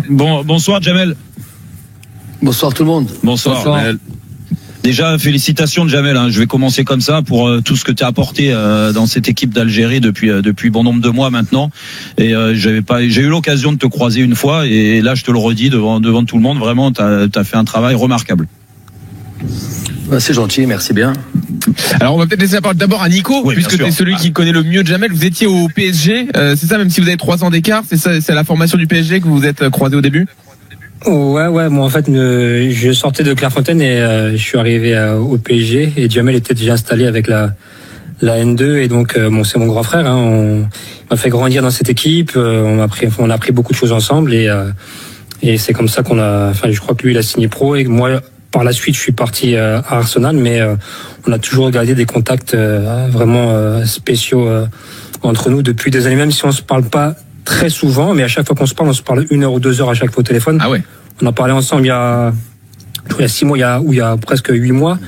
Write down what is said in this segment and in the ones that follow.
Bonsoir Jamel. Bonsoir tout le monde. Bonsoir. Déjà, félicitations de Jamel. Je vais commencer comme ça pour tout ce que tu as apporté dans cette équipe d'Algérie depuis bon nombre de mois maintenant. Et j'ai eu l'occasion de te croiser une fois et là je te le redis devant tout le monde. Vraiment, tu as fait un travail remarquable. C'est gentil, merci bien. Alors on va peut-être laisser la parole d'abord à Nico, puisque tu es celui qui connaît le mieux Jamel. Vous étiez au PSG, c'est ça, même si vous avez 3 ans d'écart, c'est la formation du PSG que vous vous êtes croisé au début? Ouais, moi en fait je sortais de Clairefontaine et je suis arrivé au PSG et Jamel était déjà installé avec la N2 et donc c'est mon grand frère. On m'a fait grandir dans cette équipe, on a appris beaucoup de choses ensemble et c'est comme ça je crois que lui il a signé pro et moi par la suite je suis parti à Arsenal, mais on a toujours gardé des contacts vraiment spéciaux entre nous depuis des années, même si on se parle pas très souvent, mais à chaque fois qu'on se parle, on se parle 1 heure ou 2 heures à chaque fois au téléphone. Ah ouais. On a parlé ensemble il y a 6 mois, il y a presque 8 mois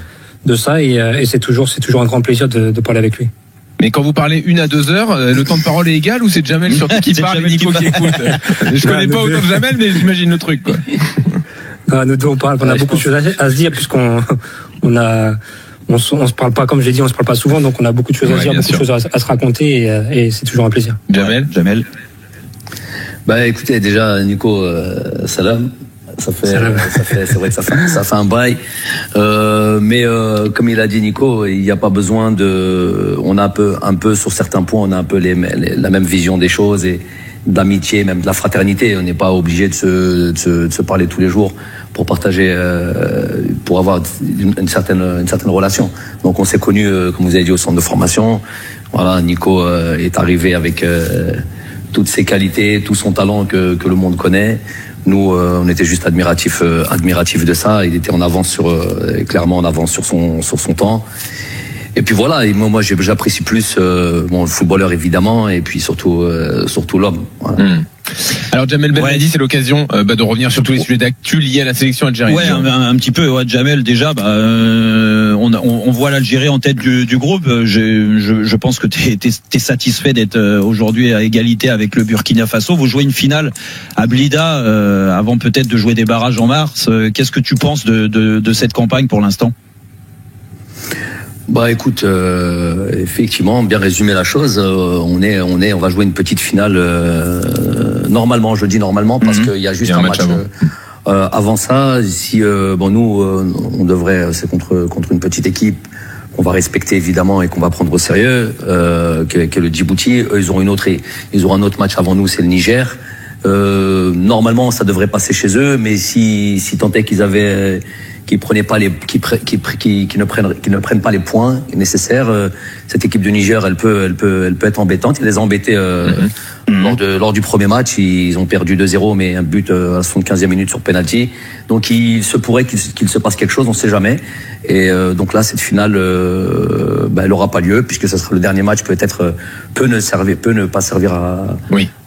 de ça, et c'est toujours un grand plaisir de parler avec lui. Mais quand vous parlez 1 à 2 heures, le temps de parole est égal ou c'est Jamel surtout qui parle et Nico qui écoute? Je connais pas autant de Jamel, mais j'imagine le truc, quoi. Non, nous deux on parle, on a beaucoup de choses à se dire puisqu'on se parle pas, comme j'ai dit, on se parle pas souvent, donc on a beaucoup de choses à dire, beaucoup de choses à se raconter et c'est toujours un plaisir. Jamel. Écoutez, déjà Nico, salam. C'est vrai que ça fait un bail. Mais comme il a dit Nico, il n'y a pas besoin on a un peu sur certains points, on a un peu la même vision des choses et d'amitié, même de la fraternité. On n'est pas obligé de se parler tous les jours pour partager, pour avoir une certaine relation. Donc on s'est connus, comme vous avez dit, au centre de formation. Voilà, Nico est arrivé avec toutes ses qualités, tout son talent que le monde connaît. Nous, on était juste admiratifs de ça. Il était clairement en avance sur son temps. Et puis voilà, et moi j'apprécie plus le footballeur évidemment, et puis surtout l'homme. Voilà. Alors Jamel Belmadi, c'est l'occasion de revenir sur tous les sujets d'actu liés à la sélection algérienne. Ouais, un petit peu. Ouais, Jamel, déjà, on voit l'Algérie en tête du groupe. Je pense que t'es satisfait d'être aujourd'hui à égalité avec le Burkina Faso. Vous jouez une finale à Blida avant peut-être de jouer des barrages en mars. Qu'est-ce que tu penses de cette campagne pour l'instant? Écoute, effectivement, bien résumé la chose. On va jouer une petite finale normalement. Je dis normalement parce qu'il y a juste un match avant ça. Si nous, on devrait, c'est contre une petite équipe qu'on va respecter évidemment et qu'on va prendre au sérieux, qui est le Djibouti. Eux, ils auront un autre match avant nous, c'est le Niger. Normalement, ça devrait passer chez eux, mais si tant est qu'ils ne prennent pas les points nécessaires, cette équipe du Niger, elle peut être embêtante. Ils les ont embêtés lors du premier match. Ils ont perdu 2-0, mais un but à la 75e minute sur penalty. Donc il se pourrait qu'il se passe quelque chose, on ne sait jamais. Et donc là, cette finale, elle n'aura pas lieu puisque ça sera le dernier match. Peut-être peut ne pas servir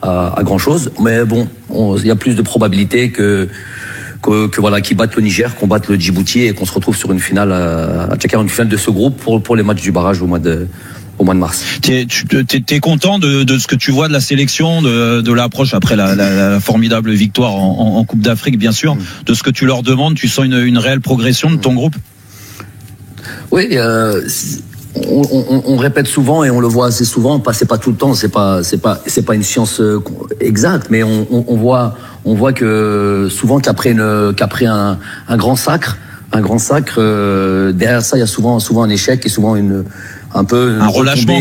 à grand chose. Mais bon, il y a plus de probabilités qu'ils battent le Niger, qu'on batte le Djibouti et qu'on se retrouve sur une finale à Tchakar, une finale de ce groupe pour les matchs du barrage au mois de mars. T'es content de ce que tu vois de la sélection, de l'approche après la formidable victoire en Coupe d'Afrique, bien sûr, de ce que tu leur demandes? Tu sens une réelle progression de ton groupe? Oui, on répète souvent et on le voit assez souvent. C'est pas tout le temps, c'est pas une science exacte, mais on voit que souvent qu'après un grand sacre, derrière ça il y a souvent un échec et souvent un relâchement.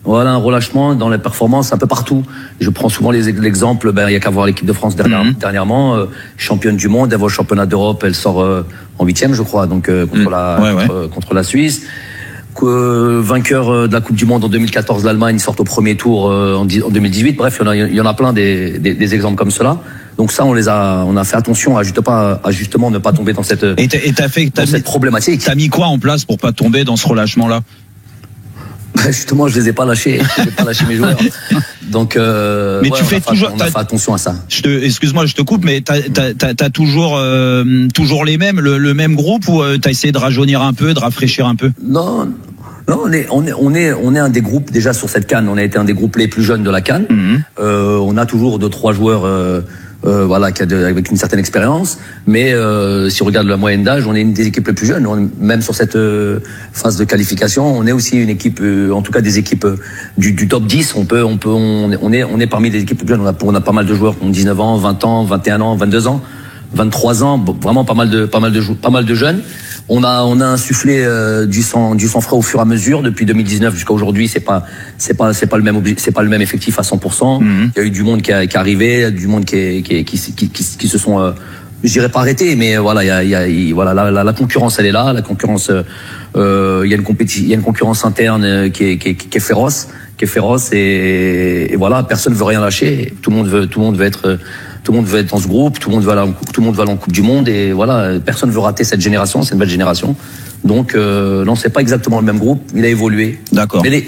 Voilà, un relâchement dans les performances un peu partout. Je prends souvent l'exemple, il y a qu'à voir l'équipe de France dernièrement, championne du monde, elle va au championnat d'Europe, elle sort en 8e, je crois, donc contre la Suisse. Vainqueur de la Coupe du Monde en 2014, l'Allemagne sort au premier tour en 2018. Bref, il y en a plein des exemples comme cela. Donc ça, on a fait attention à justement ne pas tomber dans cette problématique. T'as mis quoi en place pour pas tomber dans ce relâchement-là? Justement, je les ai pas lâchés. Mes joueurs. Donc, mais tu fais toujours. On a fait attention à ça. Excuse-moi, je te coupe, mais t'as toujours les mêmes, le même groupe, ou t'as essayé de rajeunir un peu, de rafraîchir un peu? Non, on est un des groupes déjà sur cette CAN. On a été un des groupes les plus jeunes de la CAN. On a toujours 2-3 joueurs voilà, avec une certaine expérience. Mais si on regarde la moyenne d'âge, on est une des équipes les plus jeunes. Même sur cette phase de qualification, on est aussi une équipe, en tout cas des équipes du top 10. On est parmi les équipes les plus jeunes. On a pas mal de joueurs qui ont 19 ans, 20 ans, 21 ans, 22 ans, 23 ans. Vraiment pas mal de jeunes. On a insufflé du sang frais au fur et à mesure depuis 2019 jusqu'à aujourd'hui. C'est pas le même effectif à 100%. Il y a eu du monde qui est arrivé, du monde qui se sont je dirais pas arrêtés, mais voilà, voilà, la concurrence elle est là, la concurrence il y a une concurrence interne qui est féroce, et voilà, personne veut rien lâcher, tout le monde veut être dans ce groupe, tout le monde veut aller en Coupe du Monde, et voilà, personne veut rater cette génération, c'est une belle génération. Donc non, c'est pas exactement le même groupe, il a évolué. D'accord. Mais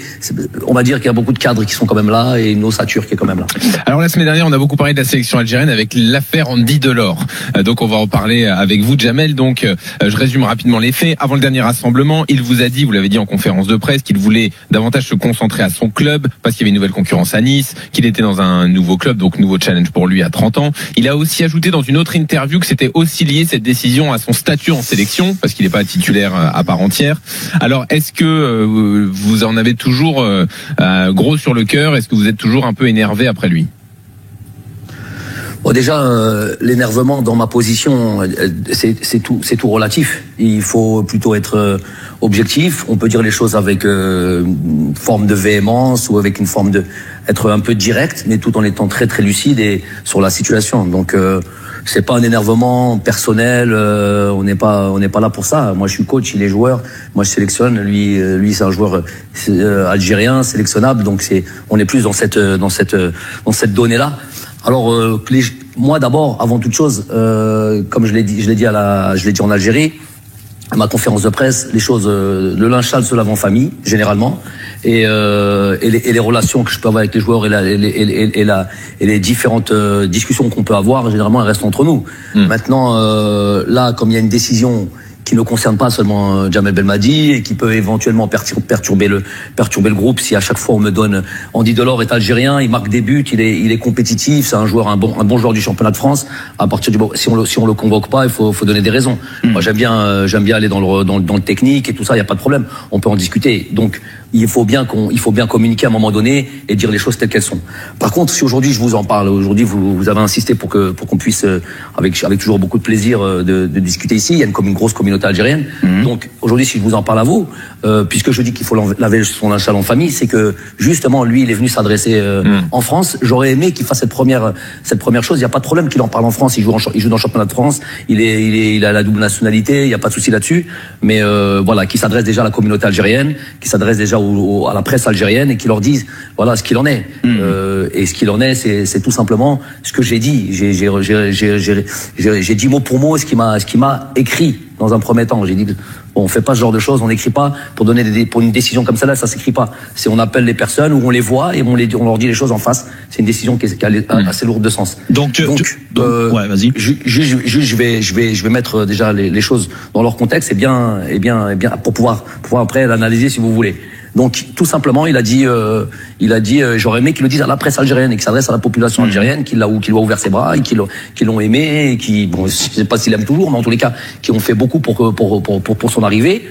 on va dire qu'il y a beaucoup de cadres qui sont quand même là et une ossature qui est quand même là. Alors la semaine dernière, on a beaucoup parlé de la sélection algérienne avec l'affaire Andy Delors. Donc on va en parler avec vous, Jamel. Donc je résume rapidement les faits. Avant le dernier rassemblement, il vous a dit, vous l'avez dit en conférence de presse, qu'il voulait davantage se concentrer à son club parce qu'il y avait une nouvelle concurrence à Nice, qu'il était dans un nouveau club, donc nouveau challenge pour lui à 30 ans. Il a aussi ajouté dans une autre interview que c'était aussi lié cette décision à son statut en sélection parce qu'il n'est pas titulaire à part entière. Alors, est-ce que vous en avez toujours gros sur le cœur? Est-ce que vous êtes toujours un peu énervé après lui? Bon, déjà, l'énervement dans ma position, c'est tout relatif. Il faut plutôt être objectif. On peut dire les choses avec une forme de véhémence ou avec une forme être un peu direct, mais tout en étant très très lucide et sur la situation. Donc c'est pas un énervement personnel, on n'est pas là pour ça. Moi je suis coach, il est joueur, moi je sélectionne, lui c'est un joueur algérien sélectionnable, donc on est plus dans cette donnée là. Alors moi d'abord, avant toute chose, comme je l'ai dit en Algérie, à ma conférence de presse, les choses, le linge sale se lave en famille généralement, et les relations que je peux avoir avec les joueurs et les différentes discussions qu'on peut avoir, généralement elles restent entre nous. Maintenant, là, comme il y a une décision qui ne concerne pas seulement Jamel Belmadi et qui peut éventuellement perturber le groupe si à chaque fois on me donne Andy Delors est algérien, il marque des buts, il est compétitif, c'est un bon joueur du championnat de France. À partir si on le convoque pas, il faut donner des raisons. Moi j'aime bien aller dans le technique et tout ça, il y a pas de problème, on peut en discuter. Donc il faut bien communiquer à un moment donné et dire les choses telles qu'elles sont. Par contre, si aujourd'hui je vous en parle, aujourd'hui vous avez insisté pour qu'on puisse avec toujours beaucoup de plaisir de discuter ici, il y a une grosse communauté algérienne. Donc aujourd'hui si je vous en parle à vous, puisque je dis qu'il faut laver son linge sale en famille, c'est que justement lui il est venu s'adresser en France. J'aurais aimé qu'il fasse cette première chose, il y a pas de problème qu'il en parle en France, il joue dans le championnat de France, il a la double nationalité, il y a pas de souci là-dessus, mais voilà, qu'il s'adresse déjà à la communauté algérienne, qu'il s'adresse déjà à la presse algérienne et qui leur disent voilà ce qu'il en est. Et ce qu'il en est, c'est tout simplement ce que j'ai dit. J'ai dit mot pour mot ce qui m'a écrit dans un premier temps. J'ai dit bon, on fait pas ce genre de choses, on n'écrit pas pour une décision comme celle-là, ça s'écrit pas. C'est on appelle les personnes ou on les voit et on leur dit les choses en face. C'est une décision qui est assez lourde de sens. Donc ouais, vas-y. Je vais mettre déjà les choses dans leur contexte et bien pour pouvoir après l'analyser si vous voulez. Donc tout simplement, il a dit j'aurais aimé qu'il le dise à la presse algérienne et qu'il s'adresse à la population algérienne, qu'il a ouvert ses bras et qui l'ont aimé et qui, bon, je sais pas s'il aime toujours, mais en tous les cas, qui ont fait beaucoup pour son arrivée.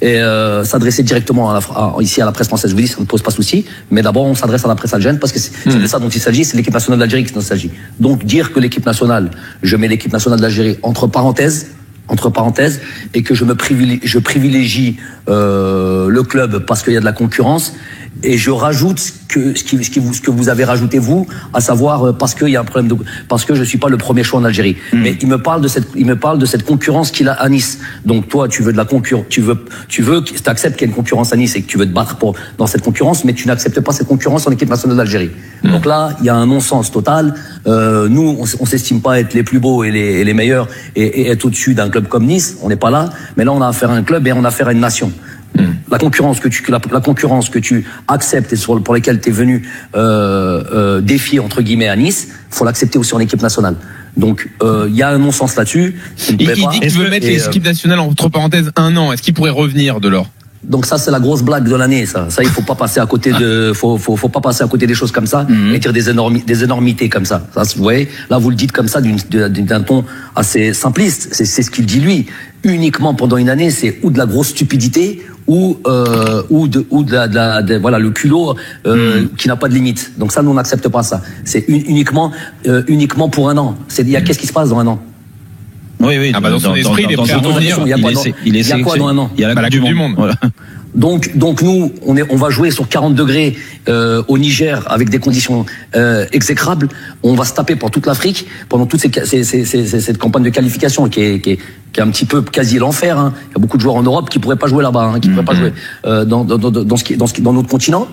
Et s'adresser directement ici à la presse française, je vous dis, ça ne pose pas de souci, mais d'abord on s'adresse à la presse algérienne parce que c'est de ça dont il s'agit, c'est l'équipe nationale d'Algérie dont il s'agit. Donc dire que l'équipe nationale, je mets l'équipe nationale d'Algérie entre parenthèses, et que je privilégie le club parce qu'il y a de la concurrence, et je rajoute ce que vous avez rajouté vous, à savoir parce qu'il y a un problème parce que je suis pas le premier choix en Algérie. Mais il me parle de cette concurrence qu'il a à Nice. Donc toi tu veux de la concurrence, tu acceptes qu'il y ait une concurrence à Nice et que tu veux te battre dans cette concurrence, mais tu n'acceptes pas cette concurrence en équipe nationale d'Algérie. Donc là il y a un non-sens total. Nous on s'estime pas être les plus beaux et les meilleurs et être au-dessus d'un club comme Nice, on n'est pas là, mais là on a affaire à un club et on a affaire à une nation. La concurrence que tu acceptes et pour laquelle tu es venu défier entre guillemets à Nice, faut l'accepter aussi en équipe nationale. Donc il y a un non-sens là-dessus. Il dit qu'il veut mettre l'équipe nationale entre parenthèses 1 an. Est-ce qu'il pourrait revenir de l'or? Donc ça, c'est la grosse blague de l'année, ça. Ça, il faut pas passer à côté faut pas passer à côté des choses comme ça et dire des énormités comme ça. Ça, vous voyez, là, vous le dites comme ça d'un ton assez simpliste. C'est ce qu'il dit lui. Uniquement pendant une année, c'est ou de la grosse stupidité ou voilà, le culot qui n'a pas de limite. Donc ça, nous, on n'accepte pas ça. C'est uniquement pour un an. Qu'est-ce qui se passe dans un an? Oui. Dans son esprit, il est prêt à revenir. Il y a quoi dans un an? Il y a la Coupe du Monde. Voilà. Donc nous, on va jouer sur 40 degrés au Niger avec des conditions exécrables. On va se taper pour toute l'Afrique pendant toute cette campagne de qualification qui est un petit peu quasi l'enfer. Hein. Il y a beaucoup de joueurs en Europe qui pourraient pas jouer là-bas, qui pourraient pas jouer dans notre continent.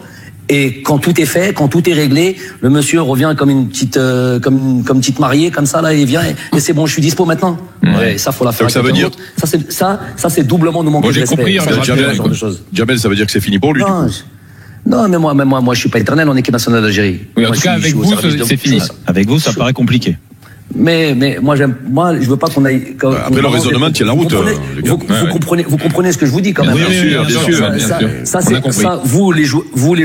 Et quand tout est fait, quand tout est réglé, le monsieur revient comme une petite petite mariée comme ça là, et vient et c'est bon, je suis dispo maintenant. Ouais, ça faut la faire. Donc ça veut dire ça c'est doublement nous manquer de respect. J'ai compris. Jamel, ça veut dire que c'est fini pour lui. Non, mais moi je suis pas éternel en équipe nationale d'Algérie. Oui, en tout cas avec vous c'est fini. Avec vous ça paraît compliqué. Mais moi je veux pas qu'on aille. Après le raisonnement tient la route. Vous comprenez ce que je vous dis quand même. Bien sûr. Ça, vous les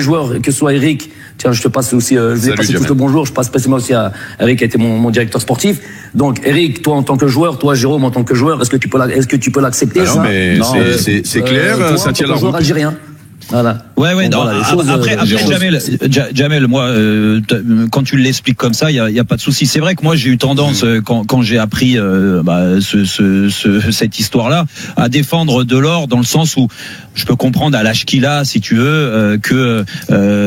joueurs, que ce soit Eric. Tiens, je te passe aussi. Je vous ai passé tout le bonjour. Je passe spécialement aussi à Eric, qui a été mon directeur sportif. Donc Eric, toi en tant que joueur, toi Jérôme en tant que joueur, est-ce que tu peux l'accepter ça? Non, mais c'est clair. Ça tient la route. Joueur algérien. Voilà. Ouais. Non, après Jamel, moi, quand tu l'expliques comme ça, il y a pas de souci. C'est vrai que moi, j'ai eu tendance quand j'ai appris cette histoire-là à défendre Delors dans le sens où je peux comprendre à l'âge qu'il a, si tu veux, que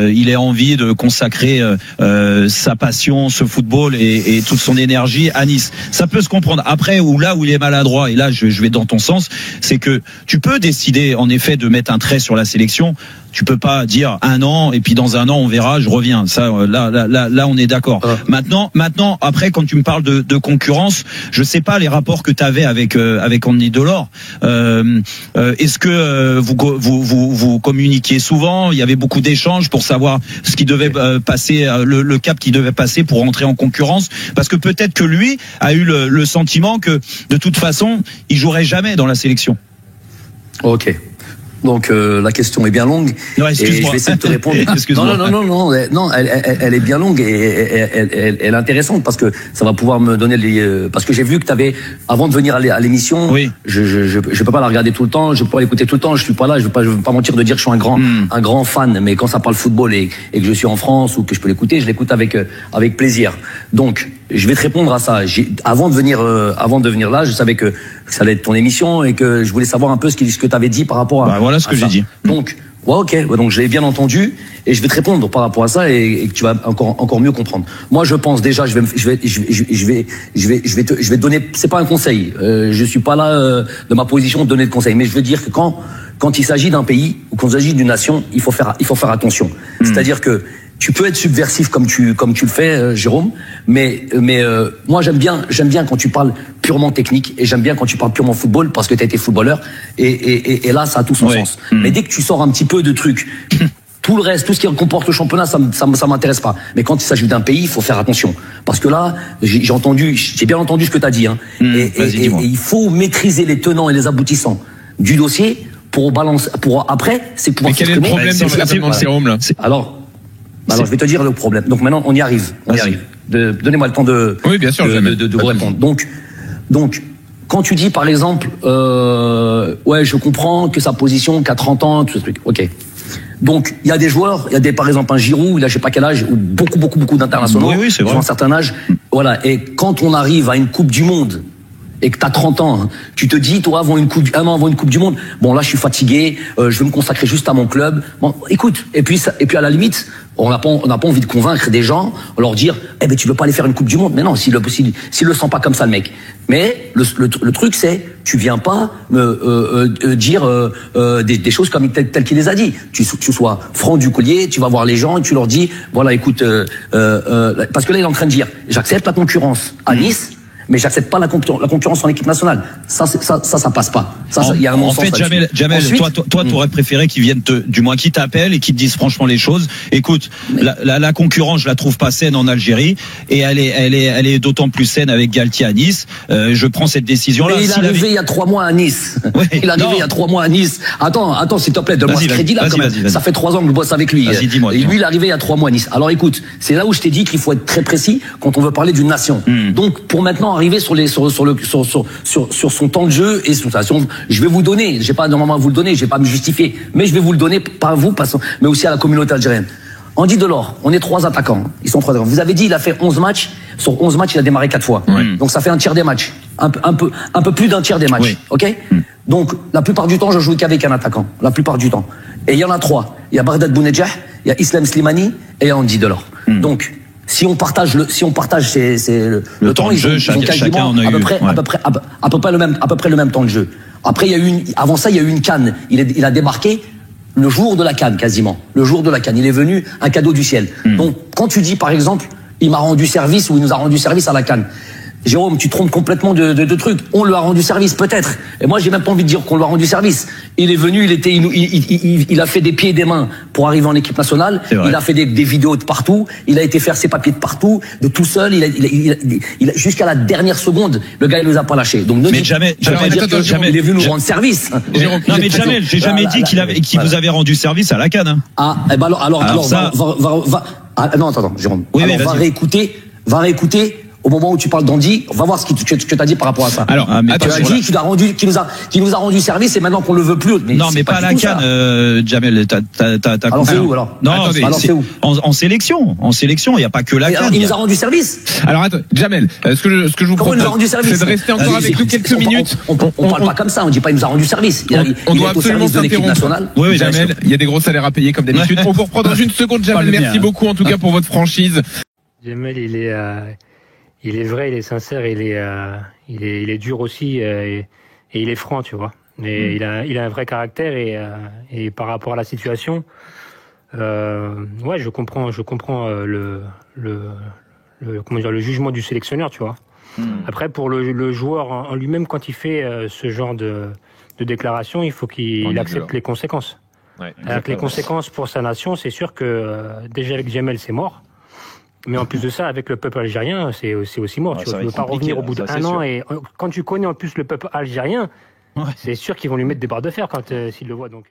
il ait envie de consacrer sa passion, ce football et toute son énergie à Nice. Ça peut se comprendre. Après, où il est maladroit, et là, je vais dans ton sens, c'est que tu peux décider en effet de mettre un trait sur la sélection. Tu peux pas dire un an et puis dans un an on verra, je reviens. Ça, là, on est d'accord. Maintenant, après, quand tu me parles de concurrence, je sais pas les rapports que tu avais avec Andy Delors. Est-ce que vous communiquiez souvent? Il y avait beaucoup d'échanges pour savoir ce qui devait passer, le cap qui devait passer pour entrer en concurrence. Parce que peut-être que lui a eu le sentiment que de toute façon, il jouerait jamais dans la sélection. Ok. Donc la question est bien longue. Non, excuse-moi. Et je vais essayer de te répondre. Non, elle est bien longue et elle est intéressante parce que ça va pouvoir me donner parce que j'ai vu que tu avais, avant de venir à l'émission, oui. Je peux pas la regarder tout le temps, je peux pas l'écouter tout le temps, je suis pas là, je veux pas mentir de dire que je suis un grand fan, mais quand ça parle football et que je suis en France ou que je peux l'écouter, je l'écoute avec plaisir. Donc je vais te répondre à ça. Avant de venir là, je savais que ça allait être ton émission et que je voulais savoir un peu ce que tu avais dit par rapport à voilà ce que j'ai dit. Donc donc je l'ai bien entendu et je vais te répondre par rapport à ça et que tu vas encore mieux comprendre. Moi, je pense déjà, je vais te donner, c'est pas un conseil. Je suis pas là de ma position de donner de conseils, mais je veux dire que quand il s'agit d'un pays ou quand il s'agit d'une nation, il faut faire attention. C'est-à-dire que tu peux être subversif comme tu le fais, Jérôme, mais moi j'aime bien quand tu parles purement technique et j'aime bien quand tu parles purement football parce que tu as été footballeur et là ça a tout son sens. Mais dès que tu sors un petit peu de trucs, tout le reste, tout ce qui comporte le championnat, ça m'intéresse pas. Mais quand il s'agit d'un pays, il faut faire attention parce que là j'ai bien entendu ce que tu as dit et il faut maîtriser les tenants et les aboutissants du dossier pour après c'est pouvoir. Mais quel est le problème dans le raisonnement de Jérôme là? Alors, je vais te dire le problème. Donc maintenant, on y arrive. Donnez-moi le temps de vous répondre. Donc, quand tu dis, par exemple, je comprends que sa position, qu'à 30 ans, tout ce truc. Ok. Donc, il y a des joueurs, par exemple, un Giroud, il a je sais pas quel âge, ou beaucoup d'internationaux. Oui, c'est vrai. Qui ont un certain âge. Voilà. Et quand on arrive à une Coupe du Monde, et que t'as 30 ans, tu te dis, toi, un an avant une Coupe du Monde, bon, là, je suis fatigué, je vais me consacrer juste à mon club. Bon, écoute, et puis à la limite, on n'a pas envie de convaincre des gens, leur dire, tu veux pas aller faire une Coupe du Monde. Mais non, s'il le sent pas comme ça, le mec. Mais le truc, c'est, tu viens pas me dire des choses comme telles qu'il les a dit. Tu sois franc du collier, tu vas voir les gens et tu leur dis, voilà, écoute, parce que là, il est en train de dire, j'accepte la concurrence à Nice. Mais j'accepte pas la concurrence en équipe nationale. Ça passe pas. Il y a un en fait, Jamel, ensuite, toi, t'aurais préféré qu'ils viennent du moins qu'ils t'appellent et qu'ils te disent franchement les choses. Écoute, la concurrence, je la trouve pas saine en Algérie et elle est d'autant plus saine avec Galtier à Nice. Je prends cette décision-là. Mais il est arrivé il y a 3 mois à Nice. Oui, il est arrivé il y a 3 mois à Nice. Attends, s'il te plaît, donne-moi ce crédit là quand même. Ça fait 3 ans que je bosse avec lui. Vas-y, dis-moi. Et lui, il est arrivé il y a 3 mois à Nice. Alors écoute, c'est là où je t'ai dit qu'il faut être très précis quand on veut parler d'une nation. Donc pour maintenant arriver sur son temps de jeu et sur je vais vous donner, j'ai pas normalement à vous le donner, je vais pas me justifier, mais je vais vous le donner, pas à vous, mais aussi à la communauté algérienne. Andy Delors, on est 3 attaquants, ils sont 3 attaquants. Vous avez dit, il a fait 11 matchs, sur 11 matchs, il a démarré 4 fois. Donc ça fait un tiers des matchs, un peu plus d'un tiers des matchs, oui. ok. Donc la plupart du temps, je joue qu'avec un attaquant, la plupart du temps. Et il y en a 3, il y a Bardad Bounedjah, il y a Islam Slimani et il y a Andy Delors. Donc si on partage le temps, de jeu, ils ont quasiment à peu près le même temps de jeu. Après, avant ça, il y a eu une CAN. Il a débarqué le jour de la CAN, quasiment. Le jour de la CAN. Il est venu un cadeau du ciel. Donc, quand tu dis, par exemple, il m'a rendu service ou il nous a rendu service à la CAN, Jérôme, tu te trompes complètement de trucs. On lui a rendu service, peut-être. Et moi, j'ai même pas envie de dire qu'on lui a rendu service. Il est venu, il a fait des pieds et des mains pour arriver en équipe nationale. Il a fait des vidéos de partout. Il a été faire ses papiers de partout, de tout seul. Jusqu'à la dernière seconde, le gars, il nous a pas lâché. Donc, mais jamais, il est venu nous rendre service. Jérôme, non, mais Jamel, j'ai jamais dit qu'il vous avait rendu service à la CAN, hein. Ah, eh ben alors, non, attends, Jérôme. Oui, alors, va réécouter. Au moment où tu parles d'Andy, on va voir ce que tu as dit par rapport à ça. Alors, tu as dit qu'il nous a rendu service et maintenant qu'on le veut plus. Mais non, mais pas à la CAN, Jamel. Alors c'est où alors? Non, alors c'est où? En sélection. En sélection, il n'y a pas que la CAN. Il nous a rendu service. Alors attends, Jamel, ce que je vous propose, c'est de rester encore avec nous quelques minutes. On parle pas comme ça. On dit pas il nous a rendu service. On doit absolument s'interrompre. Oui, Jamel, il y a des gros salaires à payer comme d'habitude. On vous reprend dans une seconde, Jamel. Merci beaucoup en tout cas pour votre franchise. Jamel, il est vrai, il est sincère, il est dur aussi et il est franc, tu vois. Mais il a un vrai caractère et par rapport à la situation, ouais, je comprends le jugement du sélectionneur, tu vois. Après, pour le joueur en lui-même, quand il fait ce genre de déclaration, il faut qu'il accepte les conséquences. Ouais, avec les conséquences pour sa nation, c'est sûr que déjà avec Jamel, c'est mort. Mais en plus de ça, avec le peuple algérien, c'est aussi mort. Tu ne peux pas revenir au bout d'un an. Et quand tu connais en plus le peuple algérien, c'est sûr qu'ils vont lui mettre des barres de fer s'ils le voient. Donc.